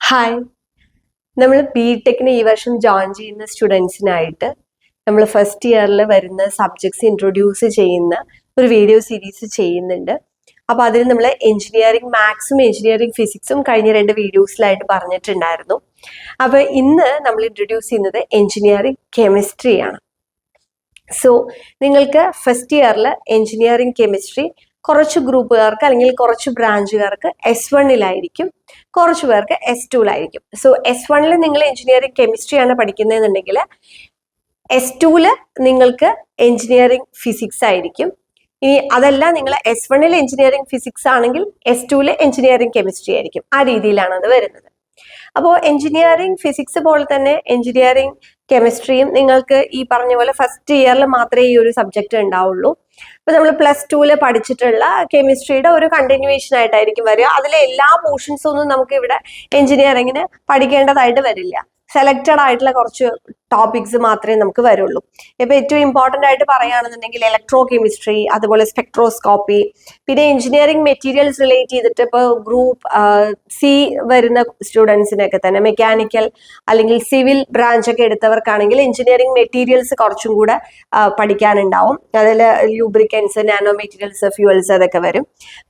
Hi, നമ്മൾ ബിടെക്കിന് ഈ വർഷം ജോയിൻ ചെയ്യുന്ന സ്റ്റുഡൻസിനായിട്ട് നമ്മൾ ഫസ്റ്റ് ഇയറിൽ വരുന്ന സബ്ജക്ട്സ് ഇൻട്രൊഡ്യൂസ് ചെയ്യുന്ന ഒരു വീഡിയോ സീരീസ് ചെയ്യുന്നുണ്ട്. അപ്പോൾ അതിൽ നമ്മൾ എഞ്ചിനീയറിംഗ് മാത്സും എഞ്ചിനീയറിംഗ് ഫിസിക്സും കഴിഞ്ഞ 2 വീഡിയോസിലായിട്ട് പറഞ്ഞിട്ടുണ്ടായിരുന്നു. അപ്പോൾ ഇന്ന് നമ്മൾ ഇൻട്രൊഡ്യൂസ് ചെയ്യുന്നത് എഞ്ചിനീയറിംഗ് കെമിസ്ട്രിയാണ്. സോ നിങ്ങൾക്ക് ഫസ്റ്റ് ഇയറിൽ എഞ്ചിനീയറിംഗ് കെമിസ്ട്രി കുറച്ച് ഗ്രൂപ്പുകാർക്ക് അല്ലെങ്കിൽ കുറച്ച് ബ്രാഞ്ചുകാർക്ക് S1-ലായിരിക്കും, കുറച്ച് പേർക്ക് S2-ലായിരിക്കും. സോ S1-ൽ നിങ്ങൾ എഞ്ചിനീയറിംഗ് കെമിസ്ട്രി ആണ് പഠിക്കുന്നതെന്നുണ്ടെങ്കിൽ S2-ൽ നിങ്ങൾക്ക് എഞ്ചിനീയറിംഗ് ഫിസിക്സ് ആയിരിക്കും. ഇനി അതല്ല, നിങ്ങൾ S1-ൽ എഞ്ചിനീയറിംഗ് ഫിസിക്സ് ആണെങ്കിൽ S2-ൽ എഞ്ചിനീയറിംഗ് കെമിസ്ട്രി ആയിരിക്കും. ആ രീതിയിലാണ് അത് വരുന്നത്. അപ്പോൾ എഞ്ചിനീയറിംഗ് ഫിസിക്സ് പോലെ തന്നെ എഞ്ചിനീയറിംഗ് കെമിസ്ട്രിയും നിങ്ങൾക്ക് ഈ പറഞ്ഞ പോലെ ഫസ്റ്റ് ഇയറിൽ മാത്രമേ ഈ ഒരു സബ്ജക്റ്റ് ഉണ്ടാവുള്ളൂ. ഇപ്പൊ നമ്മൾ +2-ൽ പഠിച്ചിട്ടുള്ള കെമിസ്ട്രിയുടെ ഒരു കണ്ടിന്യൂവേഷൻ ആയിട്ടായിരിക്കും വരിക. അതിലെ എല്ലാ പോർഷൻസും ഒന്നും നമുക്ക് ഇവിടെ എഞ്ചിനീയറിംഗിന് പഠിക്കേണ്ടതായിട്ട് വരില്ല. സെലക്റ്റഡ് ആയിട്ടുള്ള കുറച്ച് ടോപ്പിക്സ് മാത്രമേ നമുക്ക് വരുള്ളൂ. ഇപ്പൊ ഏറ്റവും ഇമ്പോർട്ടന്റ് ആയിട്ട് പറയുകയാണെന്നുണ്ടെങ്കിൽ ഇലക്ട്രോ കെമിസ്ട്രി, അതുപോലെ സ്പെക്ട്രോസ്കോപ്പി, പിന്നെ എഞ്ചിനീയറിംഗ് മെറ്റീരിയൽസ് റിലേറ്റ് ചെയ്തിട്ട് ഇപ്പോൾ ഗ്രൂപ്പ് സി വരുന്ന സ്റ്റുഡൻസിനൊക്കെ തന്നെ മെക്കാനിക്കൽ അല്ലെങ്കിൽ സിവിൽ ബ്രാഞ്ച് ഒക്കെ എടുത്തവർക്കാണെങ്കിൽ എഞ്ചിനീയറിംഗ് മെറ്റീരിയൽസ് കുറച്ചും കൂടെ പഠിക്കാനുണ്ടാവും. അതിൽ ലൂബ്രിക്കൻസ്, നാനോ മെറ്റീരിയൽസ്, ഫ്യൂവൽസ് അതൊക്കെ വരും.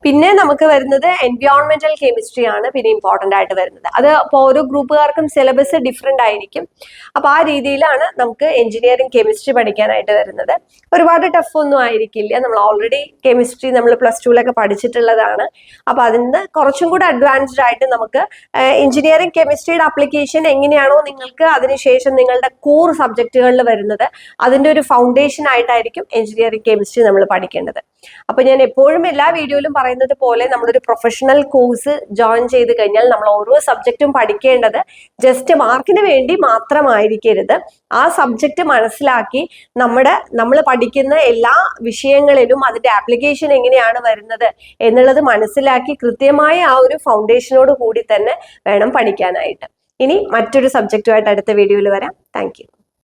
പിന്നെ നമുക്ക് വരുന്നത് എൻവയോൺമെന്റൽ കെമിസ്ട്രി ആണ് പിന്നെ ഇമ്പോർട്ടന്റ് ആയിട്ട് വരുന്നത്. അത് ഇപ്പോൾ ഓരോ ഗ്രൂപ്പുകാർക്കും സിലബസ് ഡിഫറെന്റ് ആയിരിക്കും. അപ്പൊ ആ രീതിയിലാണ് നമുക്ക് എഞ്ചിനീയറിംഗ് കെമിസ്ട്രി പഠിക്കാനായിട്ട് വരുന്നത്. ഒരുപാട് ടഫ് ഒന്നും ആയിരിക്കില്ല. നമ്മൾ ഓൾറെഡി കെമിസ്ട്രി നമ്മൾ +2-ലൊക്കെ പഠിച്ചിട്ടുള്ളതാണ്. അപ്പൊ അതിന് കുറച്ചും കൂടെ അഡ്വാൻസ്ഡ് ആയിട്ട് നമുക്ക് എഞ്ചിനീയറിംഗ് കെമിസ്ട്രിയുടെ അപ്ലിക്കേഷൻ എങ്ങനെയാണോ നിങ്ങൾക്ക് അതിനുശേഷം നിങ്ങളുടെ കോർ സബ്ജക്റ്റുകളിൽ വരുന്നത്, അതിന്റെ ഒരു ഫൗണ്ടേഷൻ ആയിട്ടായിരിക്കും എഞ്ചിനീയറിംഗ് കെമിസ്ട്രി നമ്മൾ പഠിക്കേണ്ടത്. അപ്പൊ ഞാൻ എപ്പോഴും എല്ലാ വീഡിയോയിലും പറയുന്നത് പോലെ നമ്മളൊരു പ്രൊഫഷണൽ കോഴ്സ് ജോയിൻ ചെയ്ത് കഴിഞ്ഞാൽ നമ്മൾ ഓരോ സബ്ജക്റ്റും പഠിക്കേണ്ടത് ജസ്റ്റ് മാർക്കിന് വേണ്ടി മാത്രമായിരിക്കരുത്. ആ സബ്ജക്റ്റ് മനസ്സിലാക്കി നമ്മൾ പഠിക്കുന്ന എല്ലാ വിഷയങ്ങളിലും അതിന്റെ ആപ്ലിക്കേഷൻ എങ്ങനെയാണ് വരുന്നത് എന്നുള്ളത് മനസ്സിലാക്കി കൃത്യമായ ആ ഒരു ഫൗണ്ടേഷനോട് കൂടി തന്നെ വേണം പഠിക്കാനായിട്ട്. ഇനി മറ്റൊരു സബ്ജക്റ്റുമായിട്ട് അടുത്ത വീഡിയോയിൽ വരാം. Thank you.